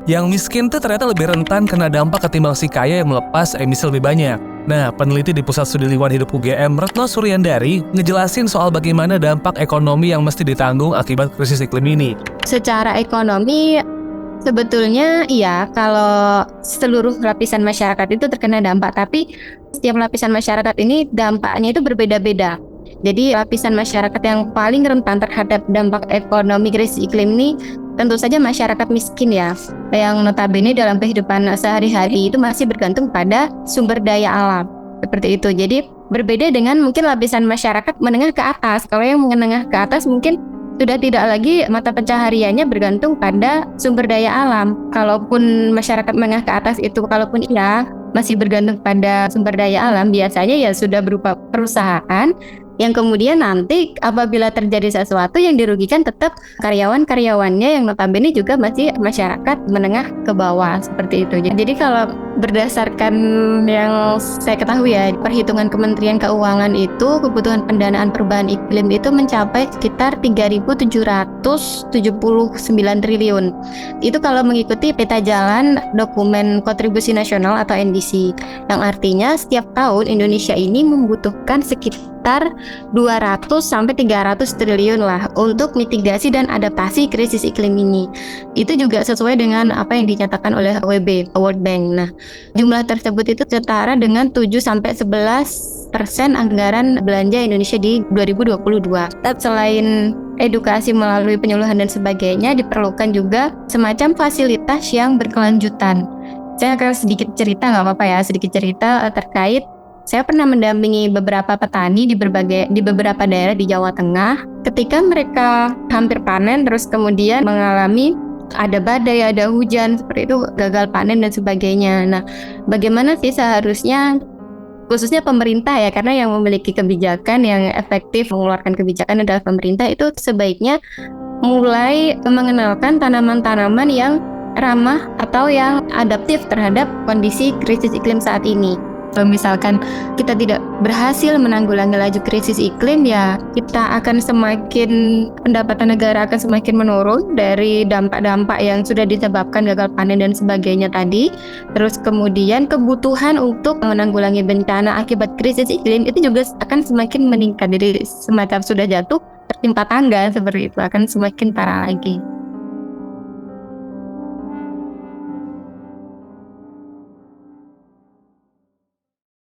Yang miskin tuh ternyata lebih rentan kena dampak ketimbang si kaya yang melepas emisi lebih banyak. Nah, peneliti di Pusat Studi Lingkungan Hidup UGM, Retno Suryandari, ngejelasin soal bagaimana dampak ekonomi yang mesti ditanggung akibat krisis iklim ini. Secara ekonomi, sebetulnya iya, kalau seluruh lapisan masyarakat itu terkena dampak, tapi setiap lapisan masyarakat ini dampaknya itu berbeda-beda. Jadi lapisan masyarakat yang paling rentan terhadap dampak ekonomi krisis iklim ini tentu saja masyarakat miskin ya, yang notabene dalam kehidupan sehari-hari itu masih bergantung pada sumber daya alam. Seperti itu. Jadi berbeda dengan mungkin lapisan masyarakat menengah ke atas. Kalau yang menengah ke atas mungkin sudah tidak lagi mata pencahariannya bergantung pada sumber daya alam. Kalaupun masyarakat menengah ke atas itu, kalaupun iya masih bergantung pada sumber daya alam, biasanya ya sudah berupa perusahaan yang kemudian nanti apabila terjadi sesuatu yang dirugikan tetap karyawan-karyawannya yang notabene juga masih masyarakat menengah ke bawah, seperti itu. Jadi kalau berdasarkan yang saya ketahui ya, perhitungan Kementerian Keuangan itu kebutuhan pendanaan perubahan iklim itu mencapai sekitar 3.779 triliun. Itu kalau mengikuti peta jalan dokumen kontribusi nasional atau NDC, yang artinya setiap tahun Indonesia ini membutuhkan sekitar 200 sampai 300 triliun lah untuk mitigasi dan adaptasi krisis iklim ini. Itu juga sesuai dengan apa yang dinyatakan oleh WB, World Bank. Nah, jumlah tersebut itu setara dengan 7 sampai 11% anggaran belanja Indonesia di 2022. Tapi selain edukasi melalui penyuluhan dan sebagainya, diperlukan juga semacam fasilitas yang berkelanjutan. Saya akan sedikit cerita, nggak apa-apa ya, sedikit cerita terkait. Saya pernah mendampingi beberapa petani di beberapa daerah di Jawa Tengah. Ketika mereka hampir panen, terus kemudian mengalami ada badai, ada hujan, seperti itu, gagal panen dan sebagainya. Nah, bagaimana sih seharusnya, khususnya pemerintah ya, karena yang memiliki kebijakan yang efektif mengeluarkan kebijakan adalah pemerintah, itu sebaiknya mulai mengenalkan tanaman-tanaman yang ramah atau yang adaptif terhadap kondisi krisis iklim saat ini. Kalau misalkan kita tidak berhasil menanggulangi laju krisis iklim, ya kita akan semakin, pendapatan negara akan semakin menurun dari dampak-dampak yang sudah disebabkan gagal panen dan sebagainya tadi. Terus kemudian kebutuhan untuk menanggulangi bencana akibat krisis iklim itu juga akan semakin meningkat. Jadi semacam sudah jatuh tertimpa tangga, seperti itu, akan semakin parah lagi.